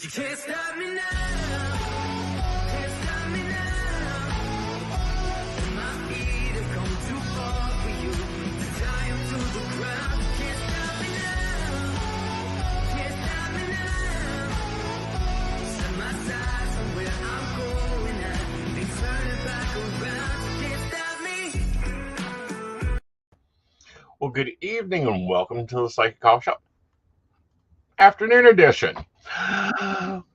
You can't stop me now. Can't stop me now. My feet have come too far for you to tie 'em to the ground. Can't stop me now. Can't stop me now. Set my sights on where I'm going at. They turn it back around. Can't stop me. Well, good evening and welcome to the Psychic Coffee Shop Afternoon Edition.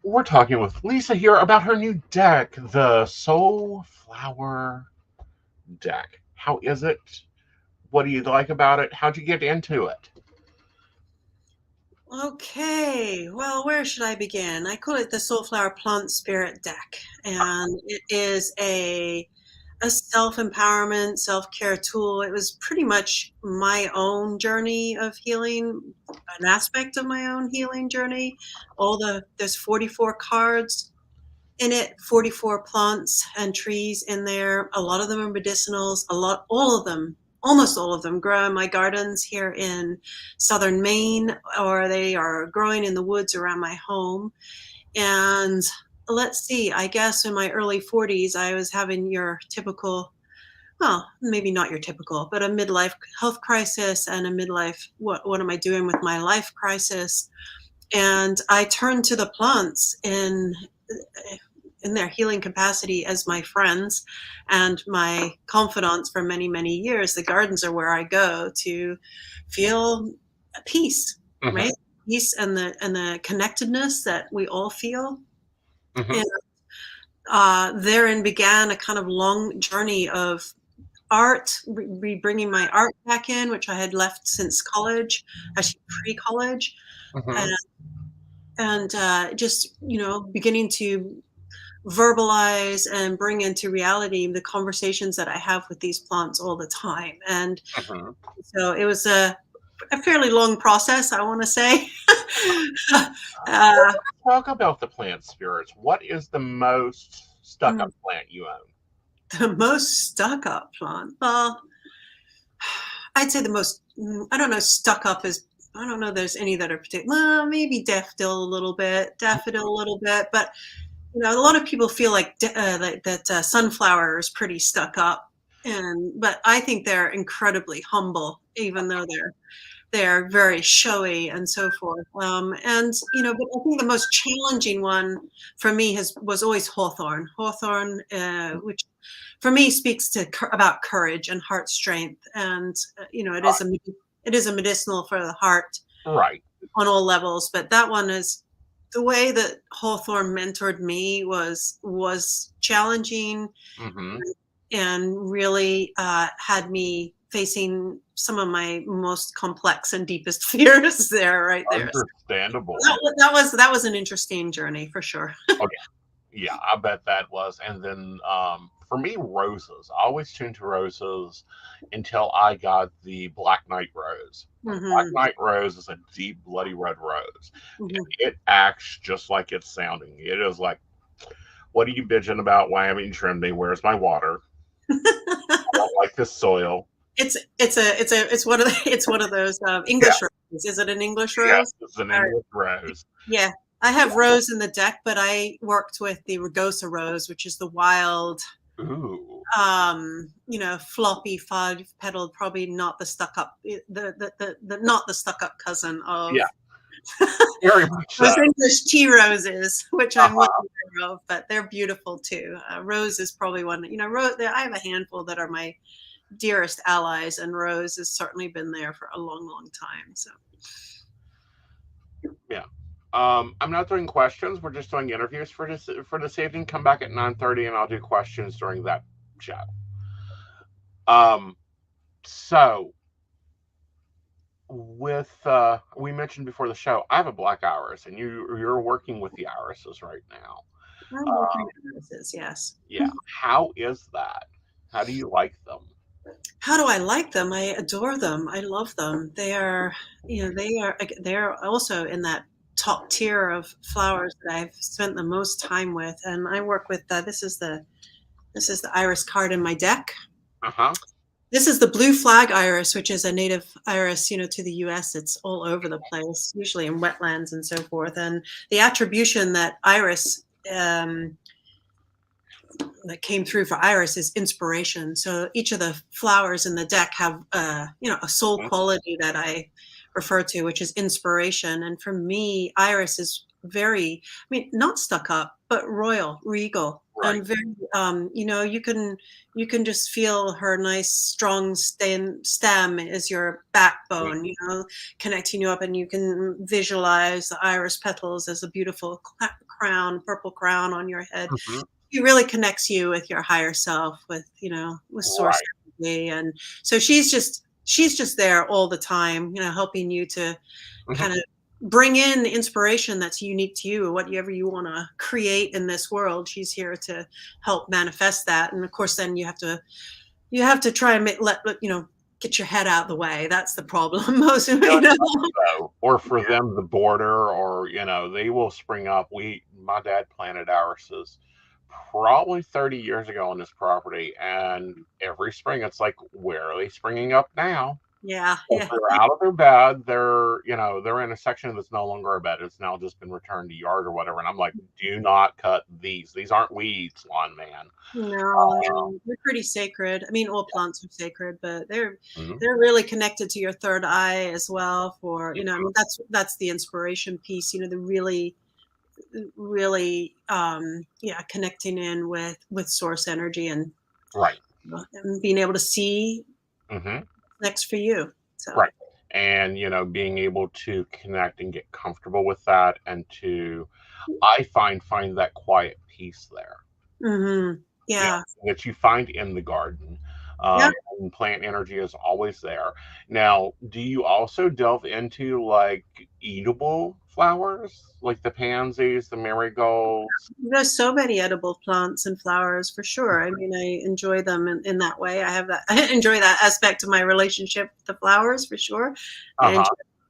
We're talking with Lisa here about her new deck, the Soul Flower deck. How is it? What do you like about it? How'd you get into it? Okay, well, where should I begin? I call it the Soulflower Plant Spirit deck, and it is a self-empowerment, self-care tool. It was pretty much my own journey of healing, an aspect of my own healing journey. There's 44 cards in it, 44 plants and trees in there. A lot of them are medicinals, almost all of them grow in my gardens here in southern Maine, or they are growing in the woods around my home. And let's see, I guess in my early 40s, I was having your typical, well, maybe not your typical, but a midlife health crisis and a midlife, what am I doing with my life crisis? And I turned to the plants in their healing capacity as my friends and my confidants for many, many years. The gardens are where I go to feel peace, right? Peace and the connectedness that we all feel. And therein began a kind of long journey of art, bringing my art back in, which I had left since college, actually pre-college, and just, beginning to verbalize and bring into reality the conversations that I have with these plants all the time. And so it was a fairly long process, I want to say. Talk about the plant spirits. What is the most stuck up plant you own? The most stuck up plant? Well, I'd say the most, I don't know, stuck up is, I don't know there's any that are particular. Well, maybe daffodil a little bit, but a lot of people feel like that sunflower is pretty stuck up, but I think they're incredibly humble, even though they're very showy and so forth. But I think the most challenging one for me was always hawthorn. Hawthorn, which for me speaks about courage and heart strength, and it is a medicinal for the heart, right, on all levels. But that one is. The way that Hawthorne mentored me was challenging, and really had me facing some of my most complex and deepest fears there, right there. Understandable. That was an interesting journey for sure. Okay. Yeah, I bet that was. And then for me, roses. I always tuned to roses until I got the Black Knight Rose. Black Knight Rose is a deep, bloody red rose. And it acts just like it's sounding. It is like, what are you bitching about? Why haven't you trimmed me? Where's my water? I don't like this soil. It's one of those English roses. Is it an English rose? Yes, it's an English rose. Yeah. I have rose in the deck, but I worked with the rugosa rose, which is the wild, floppy, five-petaled, probably not the stuck-up, not the stuck-up cousin of very much those English tea roses, which I'm well aware of, but they're beautiful too. Rose is probably one. I have a handful that are my dearest allies, and rose has certainly been there for a long, long time. So, yeah. I'm not doing questions. We're just doing interviews for this evening. Come back at 9:30, and I'll do questions during that show. So with we mentioned before the show, I have a black iris, and you're working with the irises right now. I'm working with irises, yes. Yeah. How is that? How do you like them? How do I like them? I adore them. I love them. They're also in that top tier of flowers that I've spent the most time with, and I work with this is the iris card in my deck. This is the blue flag iris, which is a native iris, to the US. It's all over the place, usually in wetlands and so forth. And the attribution that iris that came through for iris is inspiration. So each of the flowers in the deck have a soul quality that I refer to, which is inspiration. And for me, iris is very, not stuck up, but royal, regal. Right. And very, you can just feel her nice, strong stem is your backbone, connecting you up, and you can visualize the iris petals as a beautiful crown, purple crown on your head. Mhm. It really connects you with your higher self, with source Right. energy. And so she's just there all the time, helping you to Mhm. kind of bring in the inspiration that's unique to you, whatever you want to create in this world. She's here to help manifest that. And of course, then you have to try and get your head out the way. That's the problem. Most of Very much so. Or for them, the border, or they will spring up. My dad planted irises probably 30 years ago on this property, and every spring it's like, where are they springing up now? Yeah, If yeah. they're out of their bed, they're in a section that's no longer a bed. It's now just been returned to yard or whatever. And I'm like, do not cut these. These aren't weeds, lawn man. No, no, they're pretty sacred. All plants are sacred, but they're Mhm. they're really connected to your third eye as well. For Mhm. that's the inspiration piece. The really, really, yeah, connecting in with source energy, Right. and being able to see Hmm. next for you. So, Right. And, being able to connect and get comfortable with that, and I find that quiet peace there, you yeah, that you find in the garden. yeah. And plant energy is always there. Now, do you also delve into like eatable flowers, like the pansies, the marigolds? There's so many edible plants and flowers for sure. I enjoy them in that way. I have that. I enjoy that aspect of my relationship with the flowers for sure. I Uh enjoy,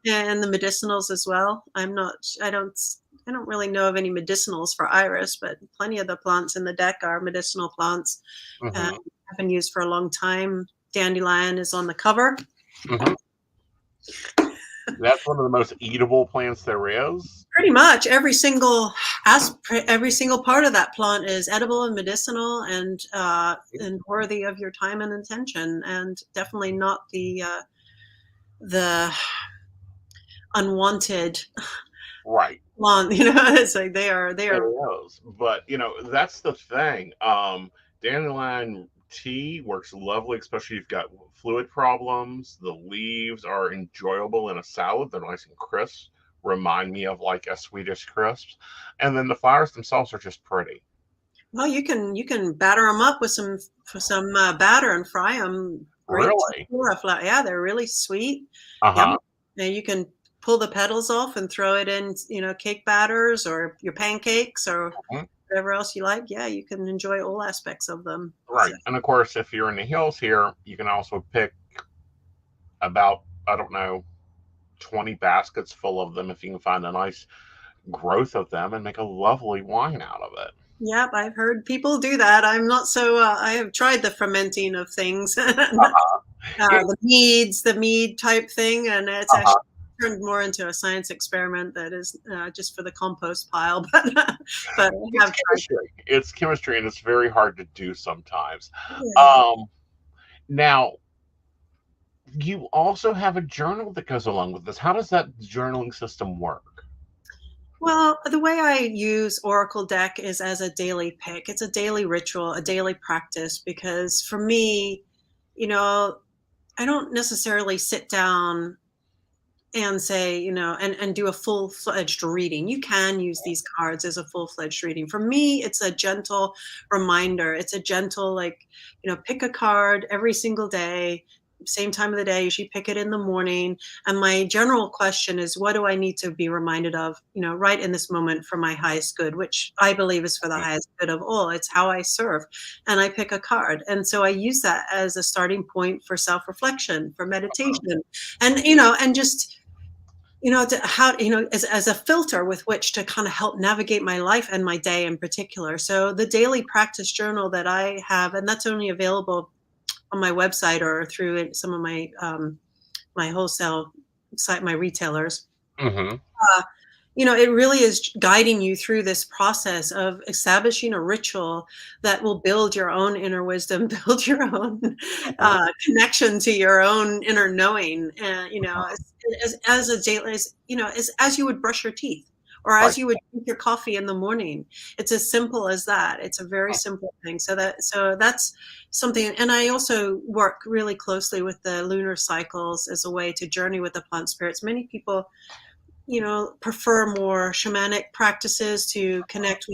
huh. and the medicinals as well. I don't really know of any medicinals for iris, but plenty of the plants in the deck are medicinal plants. Hmm. Have been used for a long time. Dandelion is on the cover. Hmm. That's one of the most eatable plants there is. Pretty much every single part of that plant is edible and medicinal, and worthy of your time and attention, and definitely not the unwanted Right. plant. It's like they It are. is. But that's the thing. Dandelion tea works lovely, especially if you've got fluid problems. The leaves are enjoyable in a salad. They're nice and crisp. Remind me of like a Swedish crisps. And then the flowers themselves are just pretty. Well, you can batter them up with some batter and fry them. Great Really? tempura flower. Yeah, they're really sweet. Yum. Uh-huh. And you can pull the petals off and throw it in, cake batters or your pancakes or Mhm. whatever else you like. Yeah, you can enjoy all aspects of them. So, Right. And of course, if you're in the hills here, you can also pick about, I don't know, 20 baskets full of them if you can find a nice growth of them and make a lovely wine out of it. yep, I've heard people do that. I'm not so. I have tried the fermenting of things, Uh-huh. It, the mead type thing, and it's uh-huh. actually turned more into a science experiment that is just for the compost pile. But I It's have tried. chemistry. It's chemistry, and it's very hard to do sometimes. Yeah. Um, Now, you also have a journal that goes along with this. How does that journaling system work? Well, the way I use Oracle deck is as a daily pick. It's a daily ritual, a daily practice, because for me, you know, I don't necessarily sit down and say, and do a full-fledged reading. You can use these cards as a full-fledged reading. For me, it's a gentle reminder. It's a gentle, like, pick a card every single day, same time of the day. Usually pick it in the morning. And my general question is, what do I need to be reminded of, right in this moment for my highest good, which I believe is for the highest good of all. It's how I serve. And I pick a card. And so I use that as a starting point for self-reflection, for meditation, and just as a filter with which to kind of help navigate my life and my day in particular. So the daily practice journal that I have, and that's only available on my website or through some of my my wholesale site, my retailers. Mm-hmm. It really is guiding you through this process of establishing a ritual that will build your own inner wisdom, build your own connection to your own inner knowing. And, as a daily, as you would brush your teeth or Right. as you would drink your coffee in the morning. It's as simple as that. It's a very simple thing. So that's something. And I also work really closely with the lunar cycles as a way to journey with the plant spirits. Many people prefer more shamanic practices to connect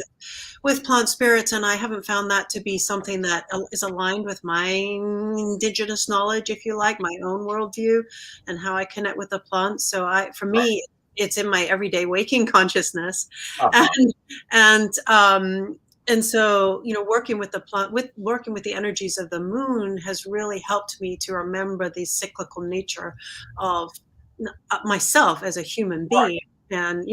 with plant spirits, and I haven't found that to be something that is aligned with my indigenous knowledge, if you like, my own worldview and how I connect with the plants. So for me, it's in my everyday waking consciousness. And so, working with the plant, working with the energies of the moon has really helped me to remember the cyclical nature of myself as a human being. And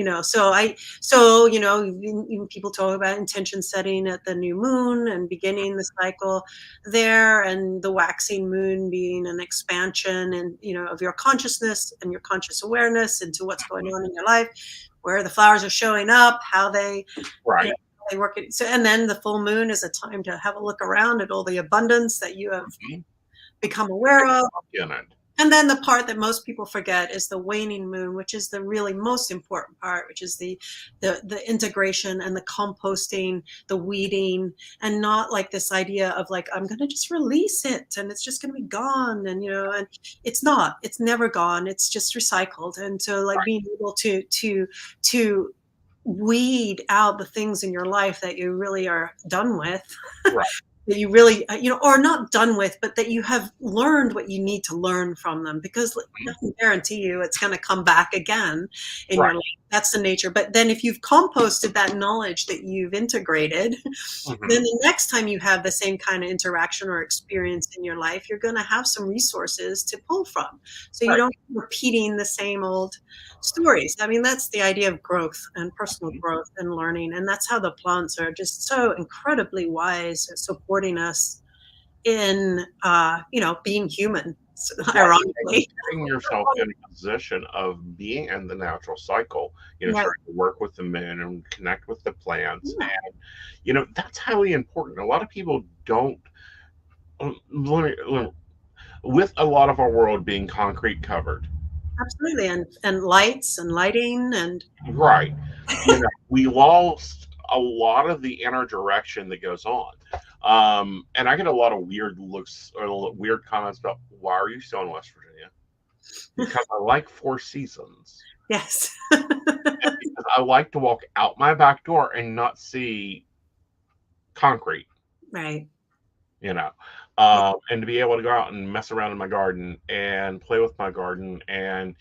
people talk about intention setting at the new moon and beginning the cycle there, and the waxing moon being an expansion and of your consciousness and your conscious awareness into what's going on in your life, where the flowers are showing up, how they they work it. So, and then the full moon is a time to have a look around at all the abundance that you have become aware of. And then the part that most people forget is the waning moon, which is the really most important part, which is the integration and the composting, the weeding, and not like this idea of like, I'm going to just release it and it's just going to be gone. And, and it's not, it's never gone. It's just recycled. And so like being able to weed out the things in your life that you really are done with. That you really, or not done with, but that you have learned what you need to learn from them, because I can guarantee you it's going to come back again in your life. That's the nature. But then if you've composted that knowledge that you've integrated, then the next time you have the same kind of interaction or experience in your life, you're going to have some resources to pull from. So you don't keep repeating the same old stories. I mean, that's the idea of growth and personal growth and learning. And that's how the plants are just so incredibly wise at supporting us in, being human. Ironically, putting yourself in a position of being in the natural cycle, starting to work with the moon and connect with the plants, and that's highly important. A lot of people don't. With a lot of our world being concrete covered, absolutely, and lights and lighting and we lost a lot of the inner direction that goes on. And I get a lot of weird looks or weird comments about, why are you still in West Virginia? Because I like 4 seasons. Yes. Because I like to walk out my back door and not see concrete. Right. And to be able to go out and mess around in my garden and play with my garden, and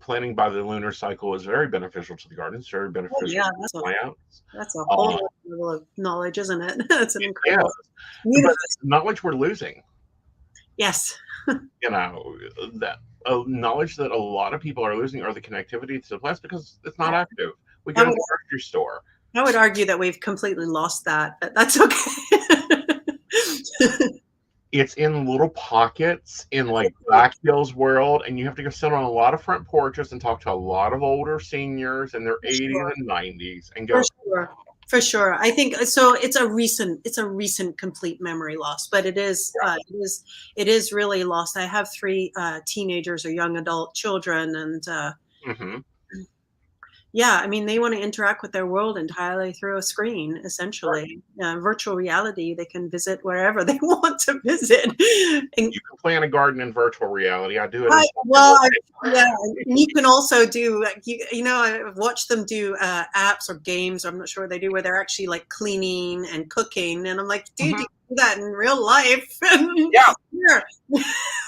planting by the lunar cycle is very beneficial to the garden. It's very beneficial to the plants. That's a whole level of knowledge, isn't it? It's an incredible knowledge we're losing. Yes. That knowledge that a lot of people are losing, are the connectivity to the plants, because it's not active. We go to the grocery store. I would argue that we've completely lost that, but that's okay. It's in little pockets in like Black Hills world, and you have to go sit on a lot of front porches and talk to a lot of older seniors in their 80s and 90s and go. For sure. I think so. It's a recent complete memory loss, but it is really lost. I have 3 teenagers or young adult children, and I mean, they want to interact with their world entirely through a screen, essentially. Virtual reality, they can visit wherever they want to visit. And you can plant a garden in virtual reality. I do it. You can also do, I've watched them do apps or games, I'm not sure what they do, where they're actually like cleaning and cooking. And I'm like, dude, you can do that in real life.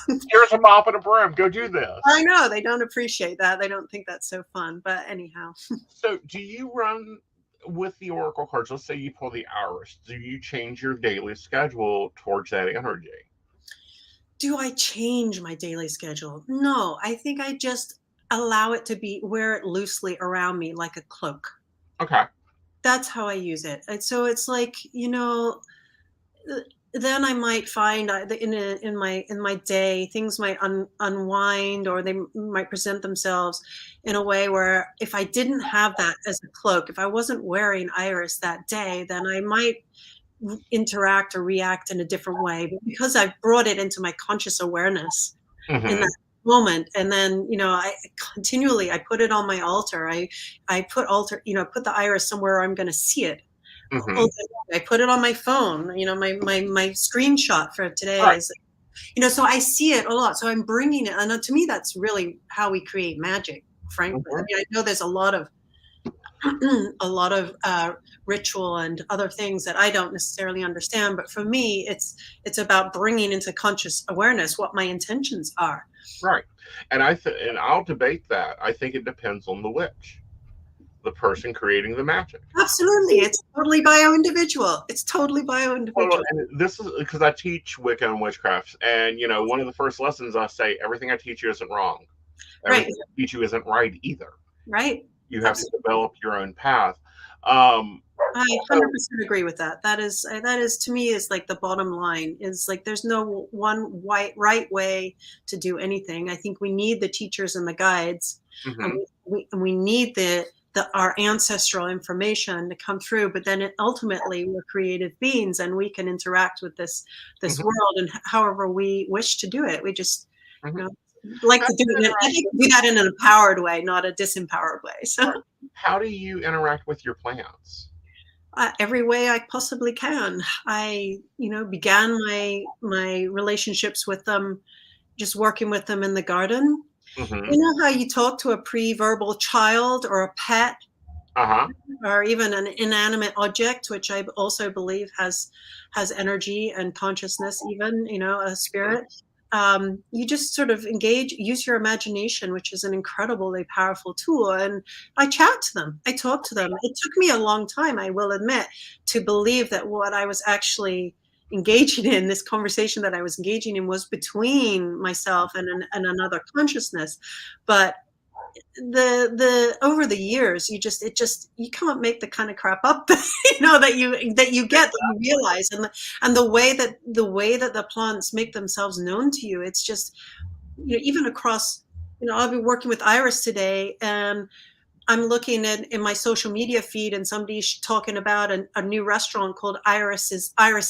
Here's a mop and a broom. Go do this. I know. They don't appreciate that. They don't think that's so fun. But anyhow. So do you run with the Oracle cards? Let's say you pull the hours. Do you change your daily schedule towards that energy? Do I change my daily schedule? No. I think I just allow it to wear it loosely around me like a cloak. Okay. That's how I use it. And so it's like, then I might find in my day things might unwind, or they might present themselves in a way where if I didn't have that as a cloak, if I wasn't wearing iris that day, then I might interact or react in a different way. But because I've brought it into my conscious awareness in that moment, and then I continually I put it on my altar. I put put the iris somewhere I'm going to see it. I put it on my phone. My screenshot for today Right. is, so I see it a lot. So I'm bringing it, and to me, that's really how we create magic. Frankly, I mean, I know there's a lot of ritual and other things that I don't necessarily understand, but for me, it's about bringing into conscious awareness what my intentions are. Right. And and I'll debate that. I think it depends on the witch, the person creating the magic. Absolutely. It's totally bio-individual. It's totally bio-individual. Well, and this is because I teach Wicca and witchcraft, and one of the first lessons I say, everything I teach you isn't wrong. Everything I teach you isn't right either. Right. You have to develop your own path. I 100% agree with that. That is to me is like the bottom line. Is like there's no one right way to do anything. I think we need the teachers and the guides, and we need our ancestral information to come through. But then ultimately we're creative beings, and we can interact with this world and however we wish to do it. We just like to do it. I think do that in an empowered way, not a disempowered way. So, how do you interact with your plants? Every way I possibly can. I, began my relationships with them, just working with them in the garden. You know how you talk to a pre-verbal child or a pet, or even an inanimate object, which I also believe has energy and consciousness, even, a spirit. You just sort of use your imagination, which is an incredibly powerful tool. And I chat to them. I talk to them. It took me a long time, I will admit, to believe that what I was actually engaging in, this conversation that I was engaging in, was between myself and another consciousness. But the over the years, you can't make the kind of crap up that you get, that you realize, and the way that the plants make themselves known to you. It's just, even across, I'll be working with Iris today, and I'm looking in my social media feed, and somebody's talking about a new restaurant called Iris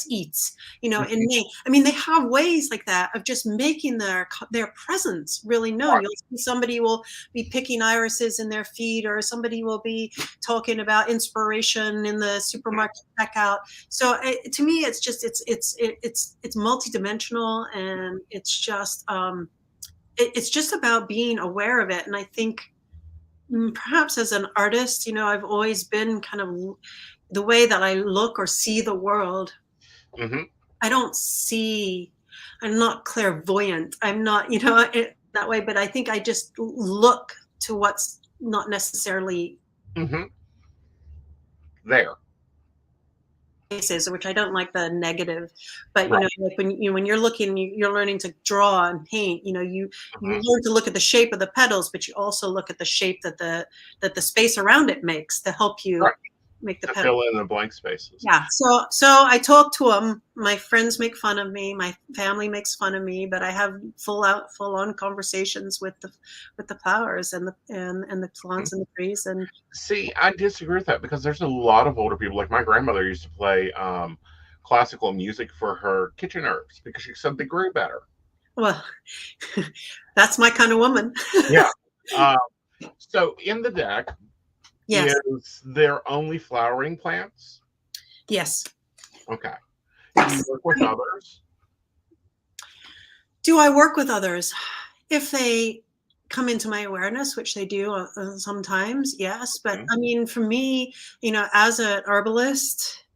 Eats, in May. I mean, they have ways like that of just making their presence really known. You'll see somebody will be picking irises in their feed, or somebody will be talking about inspiration in the supermarket checkout. So to me, it's just, it's multidimensional, and it's just about being aware of it. And I think, perhaps as an artist, I've always been kind of the way that I look or see the world. I'm not clairvoyant. I'm not, that way, but I think I just look to what's not necessarily there. Which I don't like the negative, but like when you're looking, you're learning to draw and paint. You learn to look at the shape of the petals, but you also look at the shape that the space around it makes to help you make the petals. Fill in the blank spaces. Yeah. So I talk to them. My friends make fun of me. My family makes fun of me, but I have full on conversations with the flowers and the plants and the trees. And see, I disagree with that, because there's a lot of older people. Like my grandmother used to play classical music for her kitchen herbs because she said they grew better. Well, that's my kind of woman. Yeah. So in the deck, is there only flowering plants? Yes. Okay. Do you work with others? Do I work with others? If they come into my awareness, which they do sometimes, yes. But I mean, for me, as an herbalist,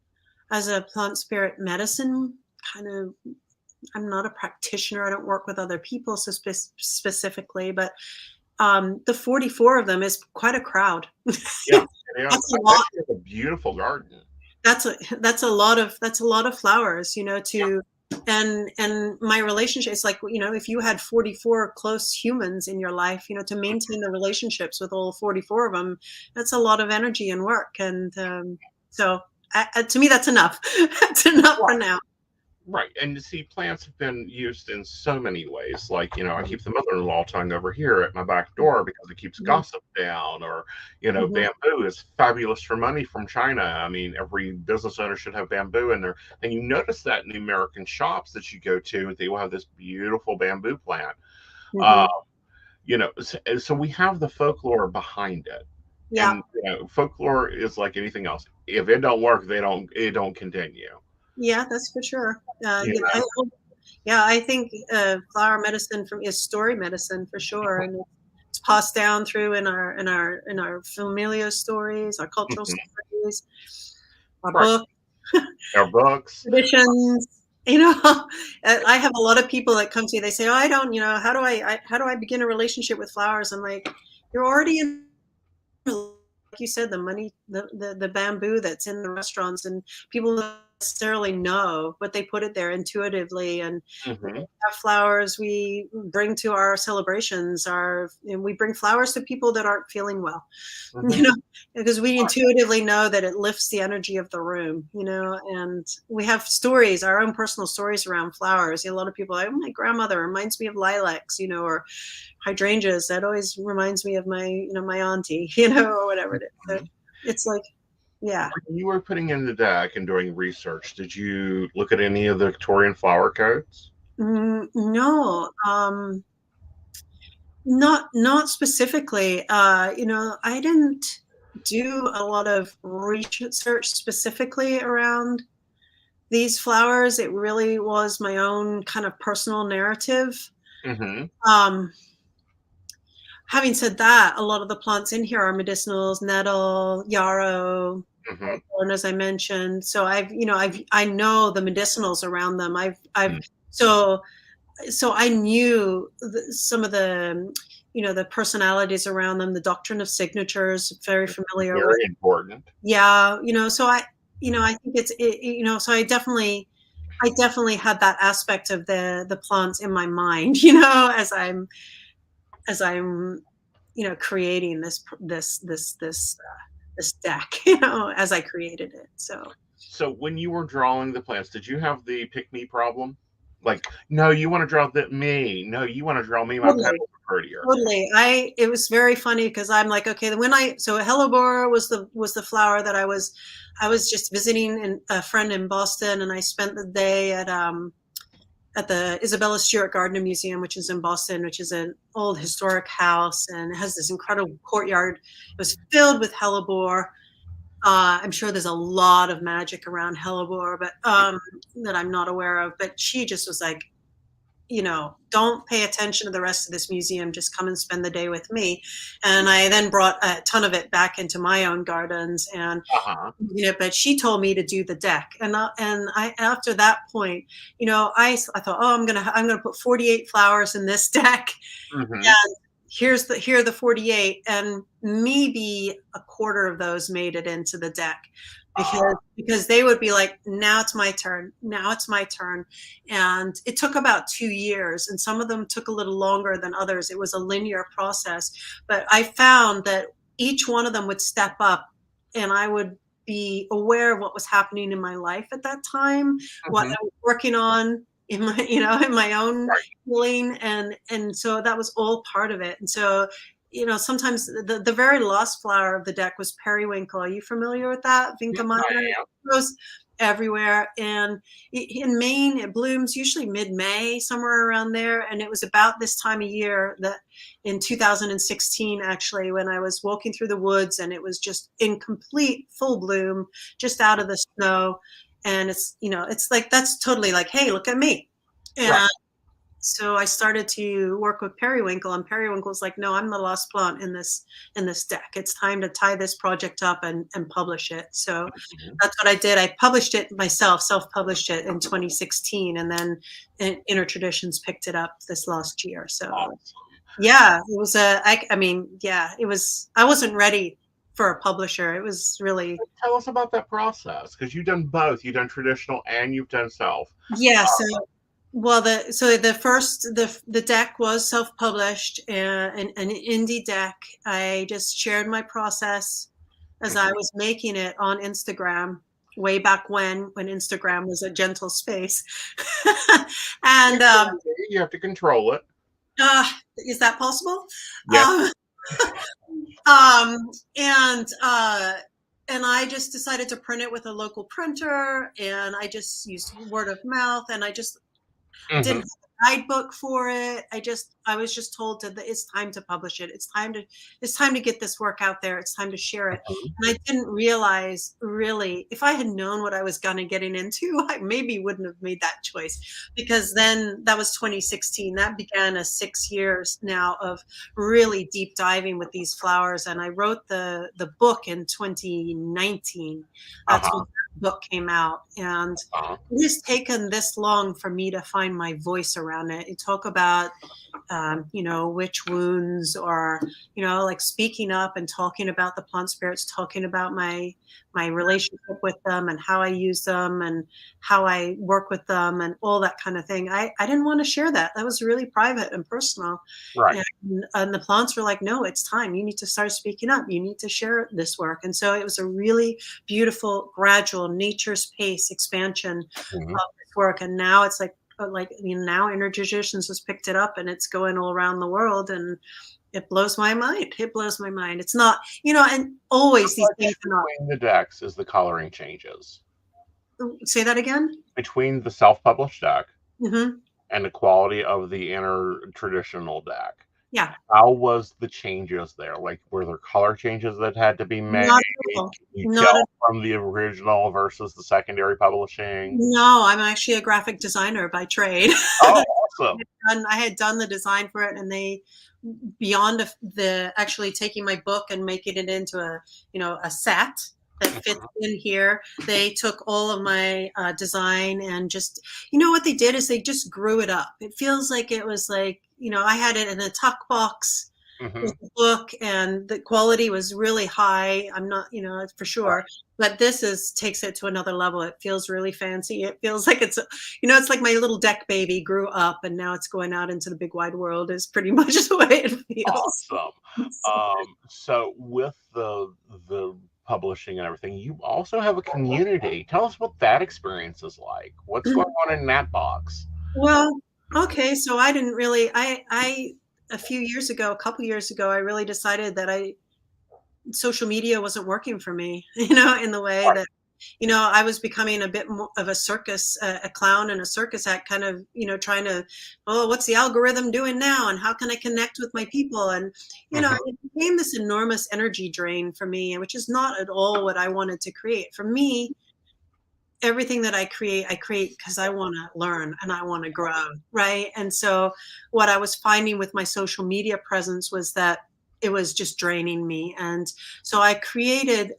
as a plant spirit medicine kind of, I'm not a practitioner. I don't work with other people specifically, but the 44 of them is quite a crowd. Yeah, that's a lot. It's a beautiful garden. That's a lot of flowers, and my relationship is like, if you had 44 close humans in your life, to maintain the relationships with all 44 of them, that's a lot of energy and work. And so to me, that's enough. That's enough for now. Right. And you see, plants have been used in so many ways. Like, I keep the mother-in-law tongue over here at my back door because it keeps Mhm. gossip down. Or, Mhm. bamboo is fabulous for money from China. I mean, every business owner should have bamboo in there. And you notice that in the American shops that you go to, they will have this beautiful bamboo plant. Uh, Mhm. so we have the folklore behind it. Yeah. And folklore is like anything else. If it don't work, it don't continue. Yeah, that's for sure. You Yeah, I think flower medicine is story medicine for sure, and it's passed down through in our familial stories, our cultural Mhm. stories, our Right. book Our books. traditions. You know, I have a lot of people that come to me. They say, "Oh, I don't. How do I begin a relationship with flowers?" I'm like, "You're already in." Like you said, the money, the bamboo that's in the restaurants, and people don't necessarily know, but they put it there intuitively. And we Hmm. have flowers we bring to our celebrations. And we bring flowers to people that aren't feeling well, Hmm. because we intuitively know that it lifts the energy of the room. And we have stories, our own personal stories around flowers. A lot of people, like, oh, my grandmother reminds me of lilacs, or hydrangeas. That always reminds me of my auntie, or whatever it is. So it's like, yeah. When you were putting in the deck and doing research, did you look at any of the Victorian flower codes? No, not specifically. I didn't do a lot of research specifically around these flowers. It really was my own kind of personal narrative. Hmm. Um, Having said that, a lot of the plants in here are medicinals: nettle, yarrow, Hmm. and as I mentioned. So I know the medicinals around them. So so I knew some of the personalities around them, the doctrine of signatures, very familiar with. Very important. Yeah, so I think so I definitely had that aspect of the plants in my mind, as I'm creating this deck, as I created it. So So when you were drawing the plants, did you have the pick me problem? Like, no, you want to draw me. No, you want to draw me. My totally, petals are prettier. totally. It was very funny because I'm like, okay, so hellebore was the flower that I was just visiting a friend in Boston, and I spent the day at the Isabella Stewart Gardner Museum, which is in Boston, which is an old historic house, and it has this incredible courtyard. It was filled with hellebore. I'm sure there's a lot of magic around hellebore, but that I'm not aware of. But she just was like, don't pay attention to the rest of this museum. Just come and spend the day with me. And I then brought a ton of it back into my own gardens. And Uh-huh. but she told me to do the deck, and after that point, I thought, oh, I'm gonna put 48 flowers in this deck. Hmm. Here are the 48, and maybe a quarter of those made it into the deck, because they would be like, now it's my turn, and it took about 2 years, and some of them took a little longer than others. It was a linear process, but I found that each one of them would step up, and I would be aware of what was happening in my life at that time, what Hmm. I was working on in my own Right. healing, and so that was all part of it. And so sometimes the very last flower of the deck was periwinkle. Are you familiar with that? Vinca minor. I It am. grows everywhere, and in Maine it blooms usually mid-May, somewhere around there. And it was about this time of year, that in 2016, actually, when I was walking through the woods, and it was just in complete full bloom, just out of the snow. And it's like, that's totally like, hey, look at me. Right. And so I started to work with periwinkle, and periwinkle's like, no, I'm the last plant in this deck. It's time to tie this project up and publish it. So Mhm. that's what I did. I published it myself, self-published it in 2016, and then Inner Traditions picked it up this last year. So Awesome. yeah, it was yeah, it was. I wasn't ready for a publisher. It was really. Tell us about that process, because you've done both. You've done traditional and you've done self. Yeah, well, the deck was self-published, an indie deck. I just shared my process as I Mhm. was making it on Instagram way back when Instagram was a gentle space. And you have to control it. is that possible? Yes. And I just decided to print it with a local printer, and I just used word of mouth, and I just didn't have a guidebook for it. I was just told that it's time to publish it. It's time to get this work out there. It's time to share it. And I didn't realize, really, if I had known what I was getting into, I maybe wouldn't have made that choice, because then that was 2016. That began a 6 years now of really deep diving with these flowers. And I wrote the book in 2019. That's when book came out, and it has taken this long for me to find my voice around it. You talk about witch wounds, or like speaking up and talking about the plant spirits, talking about my relationship with them and how I use them and how I work with them and all that kind of thing. I didn't want to share that. That was really private and personal. Right. And the plants were like, no, it's time. You need to start speaking up. You need to share this work. And so it was a really beautiful, gradual, nature's pace expansion of this work. And now it's like now Energizicians has picked it up, and it's going all around the world, and it blows my mind. It blows my mind. It's not, and always these things are not. Between the decks is the coloring changes. Say that again? Between the self-published deck and the quality of the inner traditional deck. Yeah. How was the changes there? Like, were there color changes that had to be made? Not at all. You tell from the original versus the secondary publishing? No, I'm actually a graphic designer by trade. Oh, awesome. I had done the design for it, and they, beyond the actually taking my book and making it into a set that fits in here, they took all of my design and just, what they did is they just grew it up. It feels like it was like, I had it in a tuck box with the book, and the quality was really high. I'm not, for sure, but this takes it to another level. It feels really fancy. It feels like it's, it's like my little deck baby grew up, and now it's going out into the big wide world, is pretty much the way it feels. Awesome. So with the publishing and everything, you also have a community. Tell us what that experience is like. What's going on in that box? Well, okay, so I didn't really, a couple years ago, I really decided that social media wasn't working for me, in the way that, I was becoming a bit more of a circus, a clown and a circus act, kind of, trying to, what's the algorithm doing now? And how can I connect with my people? And, it became this enormous energy drain for me, which is not at all what I wanted to create. For me, everything that I create because I want to learn and I want to grow, right? And so what I was finding with my social media presence was that it was just draining me. And so I created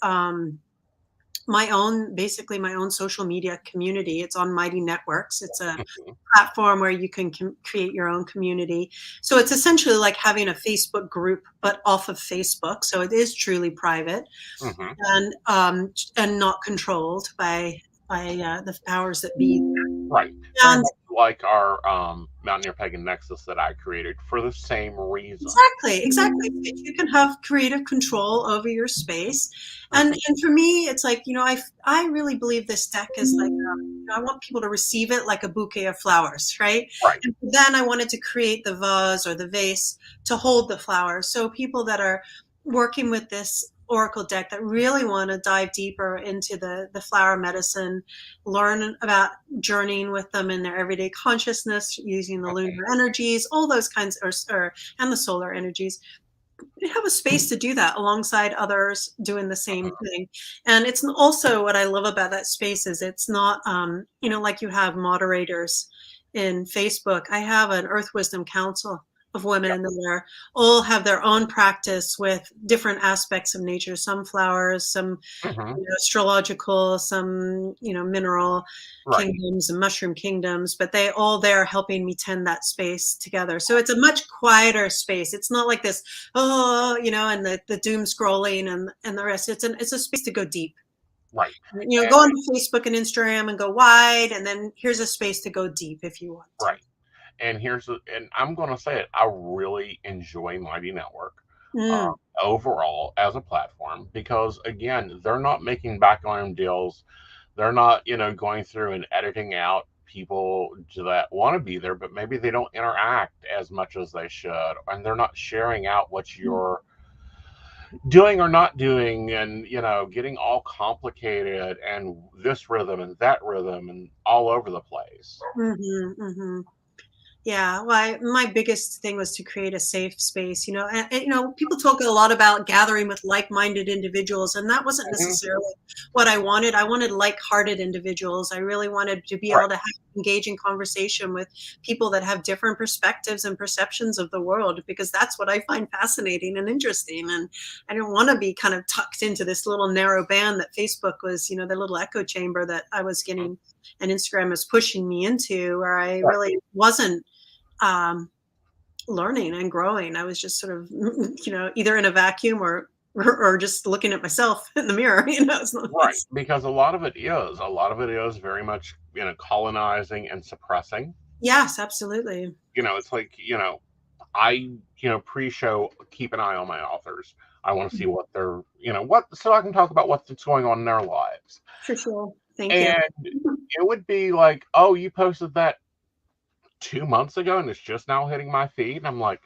my own social media community. It's on Mighty Networks. It's a platform where you can create your own community. So it's essentially like having a Facebook group, but off of Facebook. So it is truly private and not controlled by the powers that be. Right. And like our Mountaineer Pagan Nexus that I created for the same reason. Exactly. You can have creative control over your space. And for me, it's like, I really believe this deck is like, I want people to receive it like a bouquet of flowers, right? And then I wanted to create the vase or the vase to hold the flowers. So people that are working with this oracle deck that really want to dive deeper into the flower medicine, learn about journeying with them in their everyday consciousness, using the lunar energies, all those kinds, and the solar energies. You have a space to do that alongside others doing the same thing. And it's also, what I love about that space is it's not, like you have moderators in Facebook. I have an Earth Wisdom Council of women that all have their own practice with different aspects of nature, some flowers, some astrological, some mineral kingdoms and mushroom kingdoms, but they all there helping me tend that space together. So it's a much quieter space. It's not like this and the doom scrolling and the rest. It's a space to go deep. Go on Facebook and Instagram and go wide, and then here's a space to go deep if you want to. And and I'm going to say it, I really enjoy Mighty Network overall as a platform, because again, they're not making background deals They're not, going through and editing out people that want to be there, but maybe they don't interact as much as they should, and they're not sharing out what you're doing or not doing, and getting all complicated and this rhythm and that rhythm and all over the place. Yeah, well, my biggest thing was to create a safe space, and people talk a lot about gathering with like-minded individuals, and that wasn't Mhm. necessarily what I wanted. I wanted like-hearted individuals. I really wanted to be Right. able to have engaging conversation with people that have different perspectives and perceptions of the world, because that's what I find fascinating and interesting. And I didn't want to be kind of tucked into this little narrow band that Facebook was, the little echo chamber that I was getting and Instagram was pushing me into, where I Right. really wasn't learning and growing. I was just sort of, either in a vacuum or just looking at myself in the mirror. Right, because a lot of it is very much, colonizing and suppressing. Yes, absolutely. It's like, I, pre-show keep an eye on my authors. I want to see what they're, so I can talk about what's going on in their lives. For sure. Thank you. And it would be like, oh, you posted that 2 months ago and it's just now hitting my feed. And I'm like,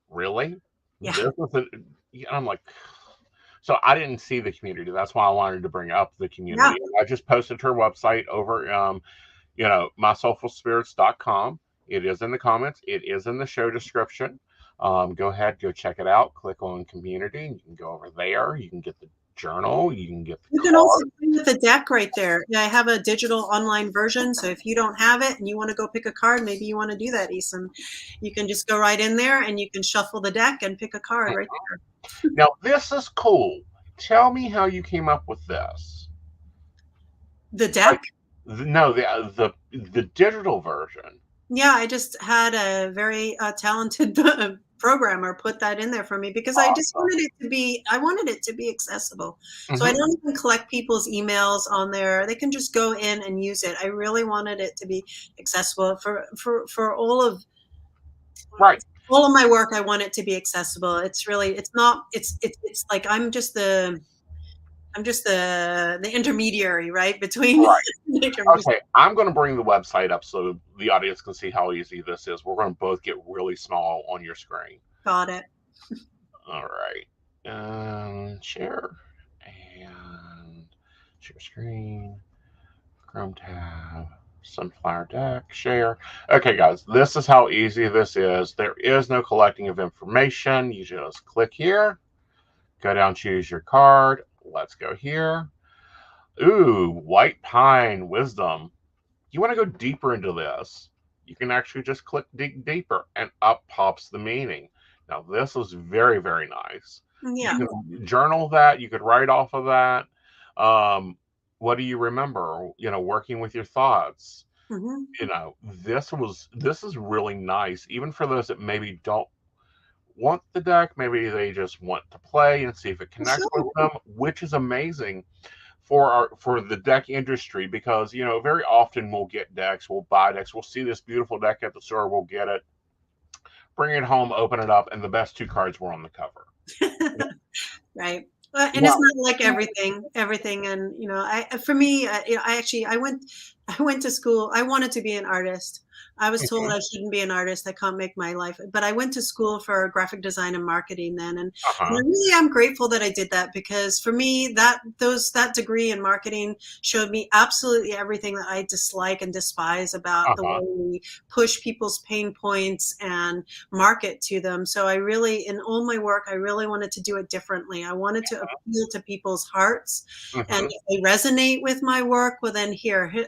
really? Yeah. This was I'm like, so I didn't see the community. That's why I wanted to bring up the community. Yeah. I just posted her website over, mysoulfulspirits.com. It is in the comments. It is in the show description. Go ahead, go check it out. Click on community. And you can go over there. You can get the journal. You can get the You can also card. play with the deck right there. I have a digital online version, so if you don't have it and you want to go pick a card, maybe you want to do that, Aeson. You can just go right in there and you can shuffle the deck and pick a card right there. Now, this is cool. Tell me how you came up with this. The deck? No, the digital version. Yeah, I just had a very talented programmer put that in there for me, because I just Awesome. wanted it to be accessible. So I Mhm. don't even collect people's emails on there. They can just go in and use it. I really wanted it to be accessible for Right. all of my work. I want it to be accessible. It's like I'm just the intermediary, right, between Right. I'm just Okay, I'm going to bring the website up so the audience can see how easy this is. We're going to both get really small on your screen. got it. All right. Share and share screen, Chrome tab, Sunflower deck, share. Okay, guys, this is how easy this is. There is no collecting of information. You just click here, go down, choose your card. Let's go here. Ooh, White Pine Wisdom. You want to go deeper into this, you can actually just click dig deeper and up pops the meaning. Now, this is very, very nice. You Yeah. can journal that. You could write off of that. What do you remember? Working with your thoughts. Hmm. This is really nice, even for those that maybe don't want the deck. Maybe they just want to play and see if it connects with Sure. them, which is amazing for the deck industry, because very often we'll get decks, we'll buy decks, we'll see this beautiful deck at the store, we'll get it, bring it home, open it up, and the best two cards were on the cover. Right. And Wow. it's not like everything. And, for me, I went to school. I wanted to be an artist. I was told Mhm. I shouldn't be an artist. I can't make my life. But I went to school for graphic design and marketing then. And I Uh-huh. really am grateful that I did that, because for me, that degree in marketing showed me absolutely everything that I dislike and despise about the way Uh-huh. we push people's pain points and market to them. So in all my work, I really wanted to do it differently. I wanted to appeal to people's hearts. And Mhm. if they resonate with my work, well, then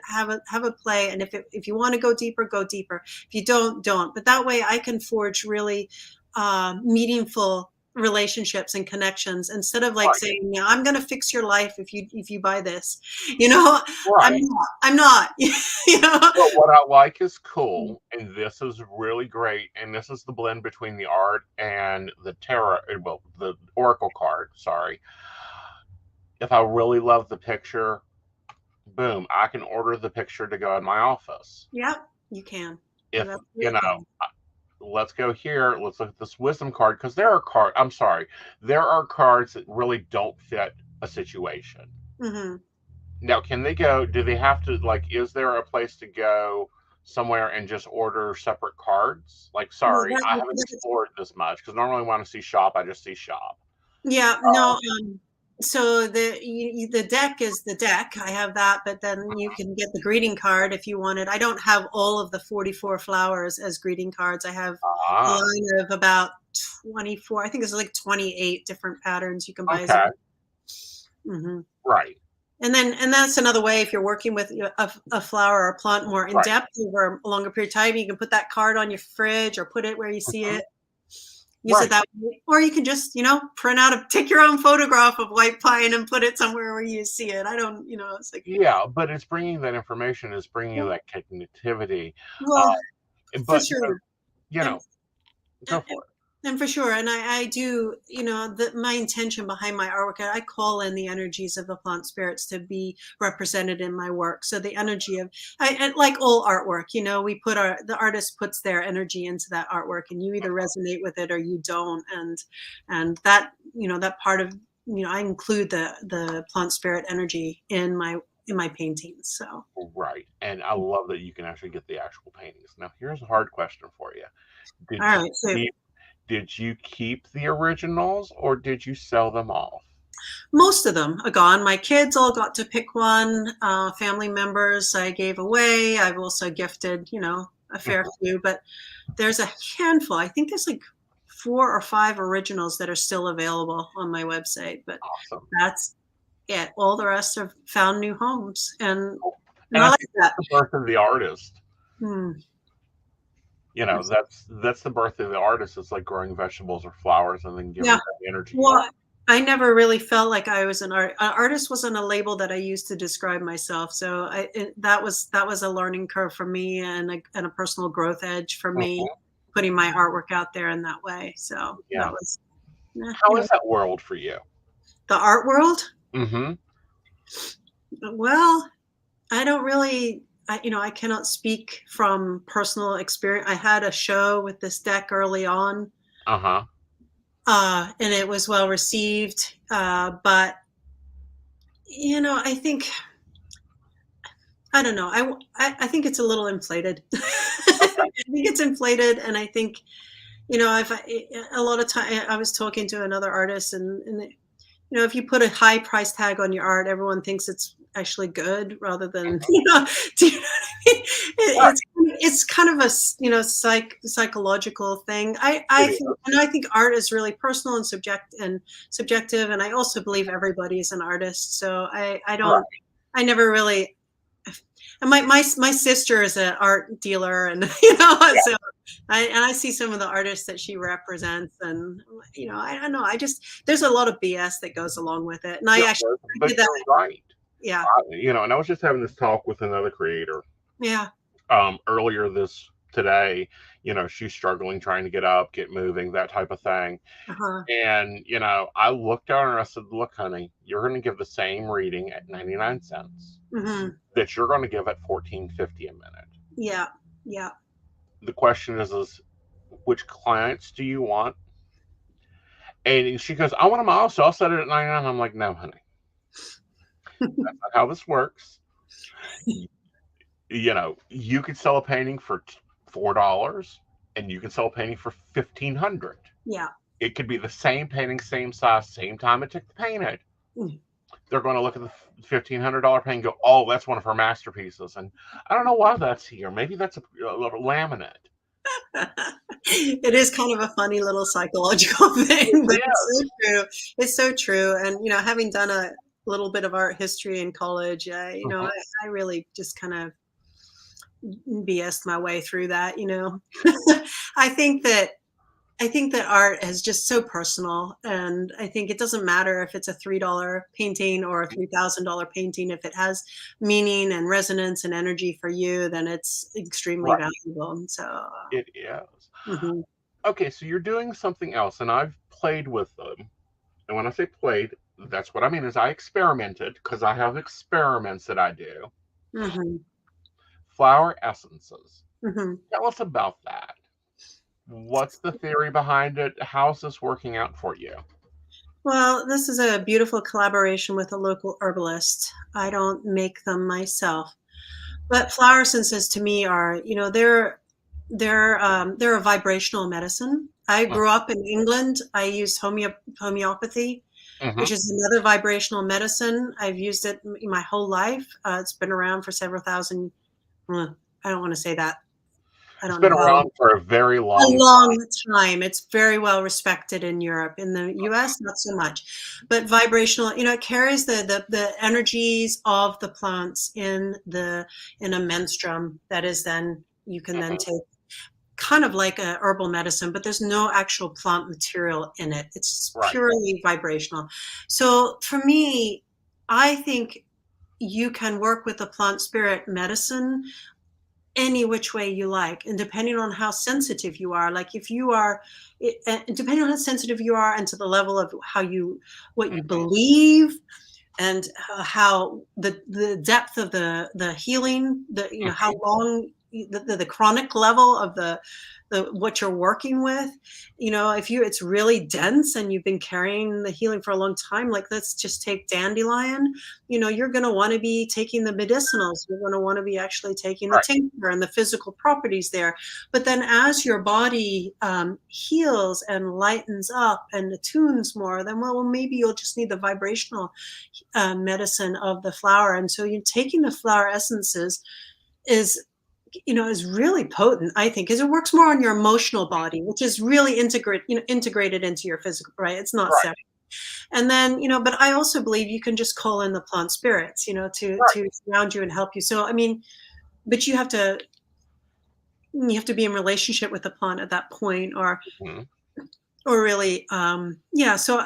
have a play. And if you want to go deeper, go deeper. If you don't. But that way I can forge really meaningful relationships and connections, instead of like Right. saying, yeah, I'm going to fix your life if you buy this. You know, I'm Right. not. I'm not. You know. But what I like is cool, and this is really great, and this is the blend between the art and the tarot, well, the oracle card, sorry. If I really love the picture, boom, I can order the picture to go in my office. Yep, you can. You If, absolutely can. let's go here, let's look at this wisdom card, because I'm sorry, there are cards that really don't fit a situation. Hmm. Now, can they go? Do they have to, like? Is there a place to go somewhere and just order separate cards? Like, Well, sorry, I haven't explored this much because normally when I see shop, I just see shop. yeah, no. So the deck is the deck. I have that, but then you can get the greeting card if you wanted. I don't have all of the 44 flowers as greeting cards. I have a Ah, line of about 24. I think it's like 28 different patterns you can buy. okay, Mm-hmm. right, And that's another way if you're working with a flower or a plant more in right. depth over a longer period of time, you can put that card on your fridge or put it where you see Mhm. it. Use it Right. that way. Or you can just, print out take your own photograph of white pine and put it somewhere where you see it. I don't, it's like, Yeah, but it's bringing that information, it's bringing you that cognitivity. well, for But sure. you And, know, go and, for it. and for sure. And I do, my intention behind my artwork, I call in the energies of the plant spirits to be represented in my work. So the energy of, like all artwork, we put the artist puts their energy into that artwork and you either resonate with it or you don't. And that, that part of, I include the plant spirit energy in my paintings. So. Right. And I love that you can actually get the actual paintings. Now, here's a hard question for you. Did All you right. So keep did you keep the originals or did you sell them off? most of them are gone. My kids all got to pick one. Family members I gave away. I've also gifted, a fair few, but there's a handful. I think there's like 4 or 5 originals that are still available on my website, but Awesome. that's it. All the rest have found new homes, and And I I like think that. that's the birth of the artist. Hmm. That's the birth of the artist. It's like growing vegetables or flowers and then giving Yeah. them the energy. Well, I never really felt like I was an artist wasn't a label that I used to describe myself. So that was a learning curve for me and a personal growth edge for me, Mhm. putting my artwork out there in that way. So that Yeah. was, How is that world for you? the art world. Mm-hmm. Well, I don't really, I cannot speak from personal experience. I had a show with this deck early on, Uh-huh. and it was well received. But I don't know. I think it's a little inflated. Okay. I think it's inflated, and I think if a lot of time I was talking to another artist, and if you put a high price tag on your art, everyone thinks it's actually good rather than Mhm. do you know what I mean? Right. It's kind of a psychological thing. I It is. think, and I think art is really personal and subjective, and I also believe everybody is an artist. So I Right. don't I never really. And my sister is an art dealer, and so I see some of the artists that she represents, and I don't know. I just there's a lot of BS that goes along with it, and I There actually was, I but did that. you're right. Yeah, And I was just having this talk with another creator yeah, earlier this today. She's struggling trying to get up, get moving, that type of thing. uh-huh. And I looked at her and I said, "Look, honey, you're going to give the same reading at 99 cents Hmm. that you're going to give at 14.50 a minute. Yeah, yeah. The question is which clients do you want?" And she goes, "I want them all, so I'll set it at 99." I'm like, "No, honey, that's not how this works. You could sell a painting for $4, and you can sell a painting for 1,500. Yeah. It could be the same painting, same size, same time it took to paint it. Mm. They're going to look at the $1,500 painting and go, "Oh, that's one of her masterpieces." And I don't know why that's here. Maybe that's a laminate. It is kind of a funny little psychological thing, but it's Yes. so true. It's so true. And having done a little bit of art history in college, Mhm. I really just kind of BS my way through that. I think that art is just so personal, and I think it doesn't matter if it's a $3 painting or a $3,000 painting. If it has meaning and resonance and energy for you, then it's extremely Right. valuable. So, It is. mhm. Okay, so you're doing something else, and I've played with them. And when I say played, that's what I mean is I experimented because I have experiments that I do. Mhm. Flower essences. Mhm. Tell us about that. What's the theory behind it? How's this working out for you? Well, this is a beautiful collaboration with a local herbalist. I don't make them myself. But flower essences to me are, they're a vibrational medicine. I grew up in England. I used homeopathy, which Mm-hmm. is another vibrational medicine. I've used it my whole life. It's been around for several thousand. I don't want to say that. I It's don't know been how long. around for a very A long time. long time. It's very well respected in Europe. In the US, not so much. But vibrational, it carries the energies of the plants in a menstruum that is then you can then Hmm. take, kind of like a herbal medicine, but there's no actual plant material in it. It's Right. purely vibrational. So for me, I think you can work with the plant spirit medicine any which way you like, and depending on how sensitive you are, like if you are depending on how sensitive you are and to the level of what you Hmm. believe, and how the depth of the healing, how Hmm. long, the chronic level of the what you're working with. If it's really dense and you've been carrying the healing for a long time, like let's just take dandelion. You're going to want to be taking the medicinals. You're going to want to be actually taking the Right. tincture and the physical properties there. But then as your body heals and lightens up and attunes more, then well maybe you'll just need the vibrational medicine of the flower. And so you're taking the flower essences is is really potent, I think, because it works more on your emotional body, which is really integrated into your physical, right? It's not Right. separate. And then, but I also believe you can just call in the plant spirits, Right. to surround you and help you. So I mean, but you have to be in relationship with the plant at that point, Hmm. or really, yeah. So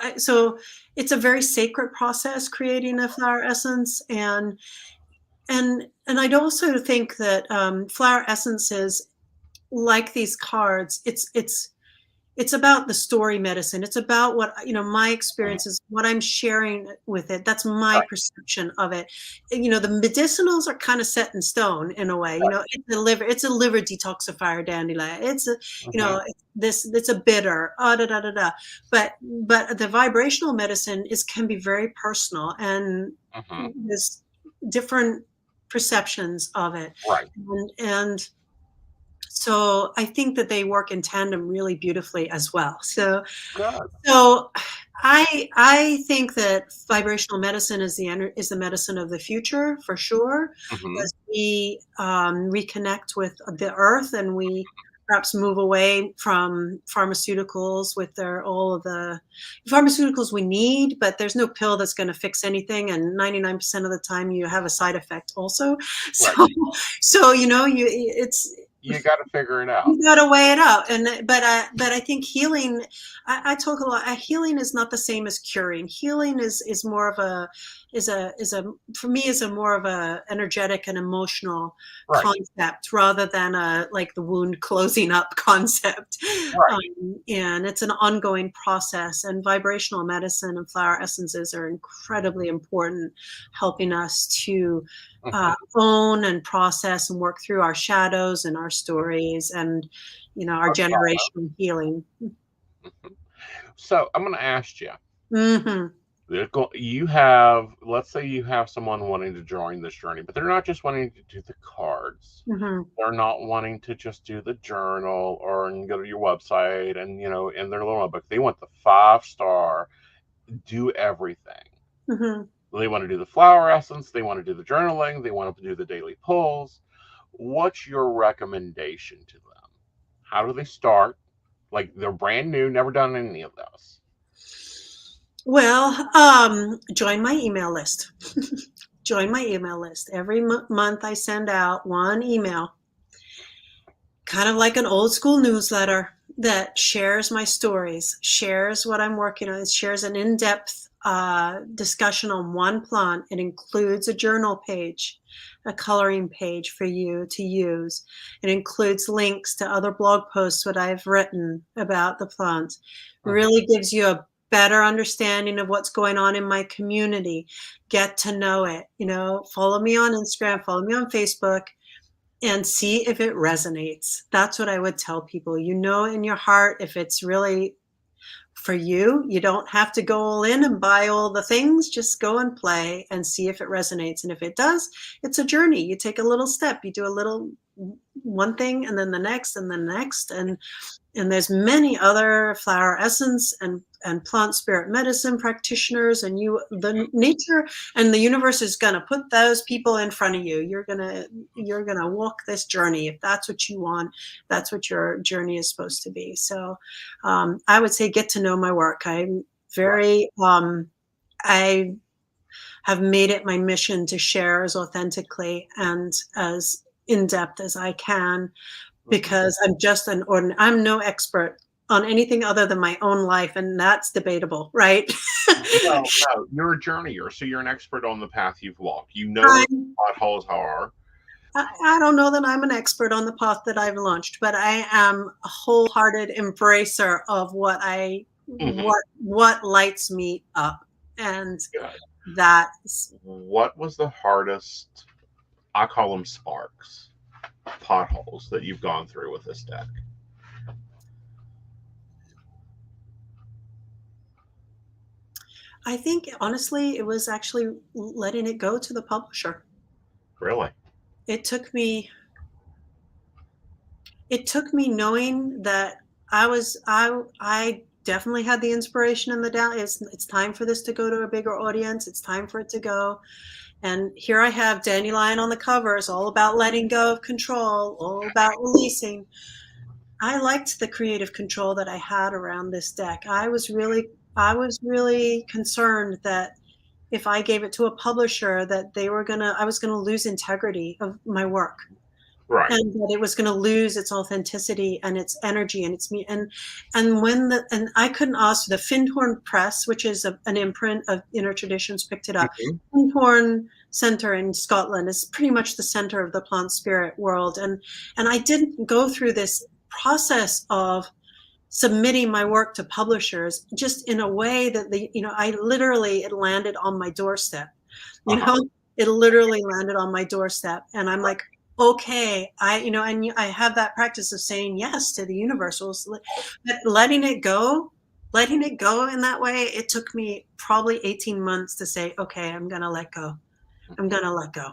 it's a very sacred process creating a flower essence. And I'd also think that flower essences, like these cards, it's about the story medicine. It's about what, my Hmm. experiences, what I'm sharing with it. That's my Right. perception of it. The medicinals are kind of set in stone in a way. Right. It's a liver detoxifier, dandelion. It's a, Hmm. it's a bitter, da da da da. But the vibrational medicine can be very personal, and Hmm. there's different perceptions of it. Right. And so I think that they work in tandem really beautifully as well. So Good. so I think that vibrational medicine is the medicine of the future for sure. Hmm. As we reconnect with the earth, and we perhaps move away from pharmaceuticals with all of the pharmaceuticals we need, but there's no pill that's going to fix anything, and 99% of the time you have a side effect also. Right. So it's You got to figure it out. you gotta weigh it out. But I think healing. I talk a lot. Healing is not the same as curing. Healing is more of a for me is a more of a energetic and emotional Right. concept, rather than a like the wound closing up concept. Right. And it's an ongoing process. And vibrational medicine and flower essences are incredibly important, helping us to Hmm. own and process and work through our shadows and our stories, and our Our trauma. generational healing. Mhm. So I'm going to ask you. Hmm. You have, let's say you have someone wanting to join this journey, but they're not just wanting to do the cards. Hmm. They're not wanting to just do the journal or and go to your website and, in their little notebook. They want the 5-star, do everything. Hmm. They want to do the flower essence. They want to do the journaling. They want to do the daily pulls. What's your recommendation to them? How do they start? Like they're brand new, never done any of this. Well, join my email list. Join my email list. Every month I send out one email, kind of like an old school newsletter, that shares my stories, shares what I'm working on. It shares an in-depth discussion on one plant. It includes a journal page, a coloring page for you to use. It includes links to other blog posts that I've written about the plant. It Mhm. really gives you a better understanding of what's going on in my community. Get to know it. Follow me on Instagram, follow me on Facebook, and see if it resonates. That's what I would tell people. In your heart if it's really for you. You don't have to go all in and buy all the things. Just go and play and see if it resonates. And if it does, it's a journey. You take a little step, you do a little one thing and then the next and then the next. And there's many other flower essence and plant spirit medicine practitioners, and the nature and the universe is going to put those people in front of you. You're going to walk this journey. If that's what you want, that's what your journey is supposed to be. So I would say get to know my work. I'm very, I have made it my mission to share as authentically and as in-depth as I can, because I'm just I'm no expert on anything other than my own life, and that's debatable, right? No, you're a journeyer, so you're an expert on the path you've walked. You know what potholes are. I don't know that I'm an expert on the path that I've launched, but I am a wholehearted embracer of what what lights me up, and what was the hardest? I call them sparks, potholes that you've gone through with this deck. I think honestly, it was actually letting it go to the publisher. Really? It took me knowing that I definitely had the inspiration and the doubt. It's time for this to go to a bigger audience. It's time for it to go. And here I have Dandelion on the cover. It's all about letting go of control, all about releasing. I liked the creative control that I had around this deck. I was really concerned that if I gave it to a publisher, that I was gonna lose integrity of my work. Right. And that it was going to lose its authenticity and its energy and its and I couldn't ask the Findhorn Press, which is an imprint of Inner Traditions, picked it up. Findhorn Center in Scotland is pretty much the center of the plant spirit world, and I didn't go through this process of submitting my work to publishers just in a way that it landed on my doorstep. It literally landed on my doorstep, and I'm like, okay, and I have that practice of saying yes to the universals, but letting it go in that way, it took me probably 18 months to say, okay, I'm going to let go. I'm going to let go.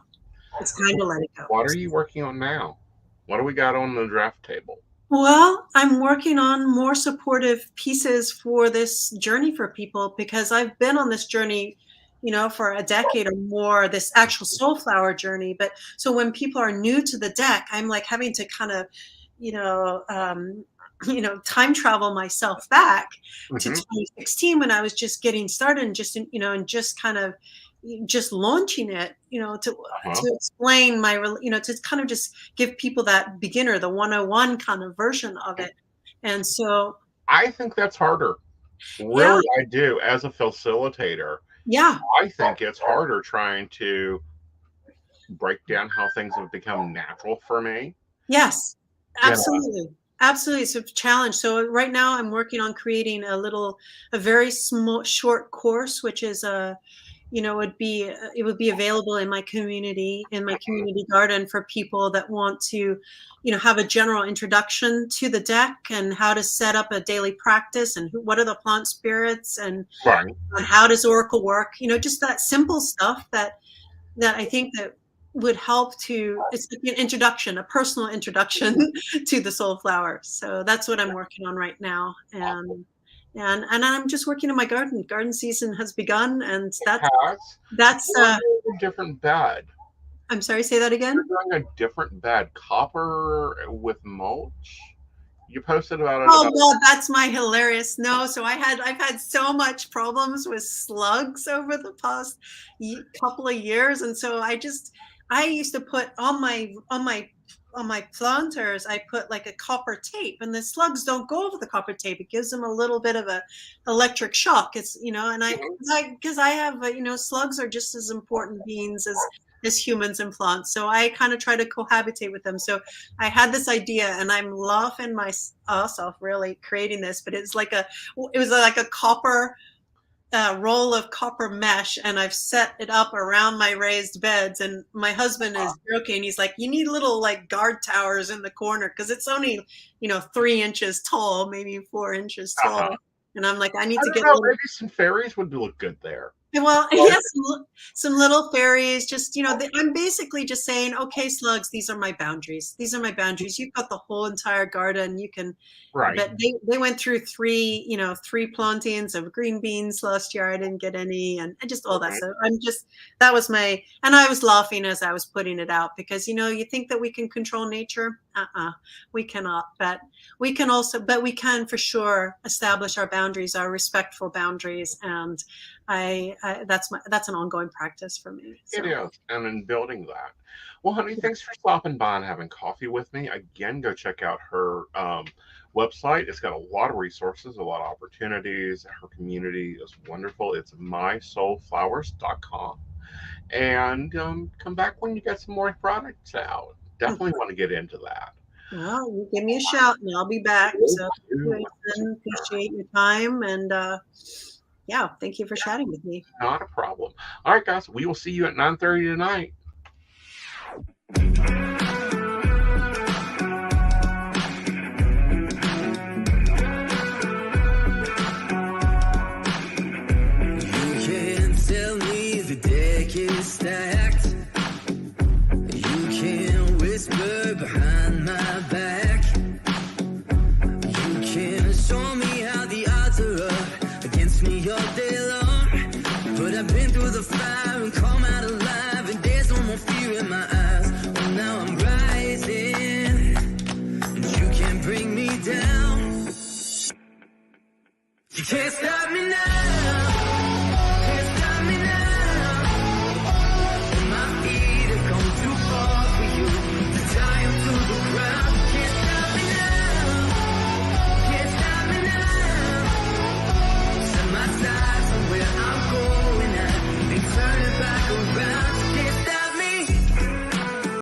It's time to let it go. What are you working on now? What do we got on the draft table? Well, I'm working on more supportive pieces for this journey for people, because I've been on this journey for a decade or more, this actual soulflower journey. But so when people are new to the deck, I'm like having to kind of, time travel myself back to 2016 when I was just getting started and just kind of just launching it, to explain to kind of just give people that beginner, the 101 kind of version of it. And so I think that's harder. Really, I do. As a facilitator, I think it's harder trying to break down how things have become natural for me. Yes, absolutely. Absolutely. It's a challenge. So right now I'm working on creating a very small, short course, which is it would be available in my community garden for people that want to, have a general introduction to the deck and how to set up a daily practice and what are the plant spirits and how does Oracle work, just that simple stuff that I think that would help it's an introduction, a personal introduction to the soul flower. So that's what I'm working on right now. And I'm just working in my garden. Garden season has begun, and that's a different bed. I'm sorry, say that again. You're doing a different bed, copper with mulch. You posted about it. Oh no, that's my hilarious. No, so I've had so much problems with slugs over the past couple of years, and so I used to put on my planters, I put like a copper tape, and the slugs don't go over the copper tape. It gives them a little bit of a electric shock. It's, because I have, slugs are just as important beings as humans and plants. So I kind of try to cohabitate with them. So I had this idea, and I'm laughing my ass off really creating this, but it was like a copper roll of copper mesh, and I've set it up around my raised beds, and my husband is joking. He's like, you need little like guard towers in the corner, because it's only 3 inches tall, maybe 4 inches tall. And I'm like, I need I to don't get know. Maybe some fairies would look good there. well, yes, some little fairies. Just I'm basically just saying, okay, slugs, these are my boundaries. These are my boundaries. You've got the whole entire garden. You can, Right. but they went through three plantings of green beans last year. I didn't get any, and just all that. So that was and I was laughing as I was putting it out because you think that we can control nature. We cannot. But we can for sure establish our boundaries, our respectful boundaries, and that's an ongoing practice for me. So. It is, and in building that. Well, honey, thanks for stopping by and having coffee with me. Again, go check out her website. It's got a lot of resources, a lot of opportunities. Her community is wonderful. It's mysoulflowers.com. And come back when you get some more products out. Definitely want to get into that. Well, you give me a shout and I'll be back. So appreciate your time and yeah, thank you for chatting with me. Not a problem. All right, guys, we will see you at 9:30 tonight. You can't tell me the deck is stacked. You can't whisper behind my back. You can't show me how the odds are up against me all day long. But I've been through the fire and come out alive, and there's no more fear in my eyes. Oh, now I'm rising, and you can't bring me down. You can't stop.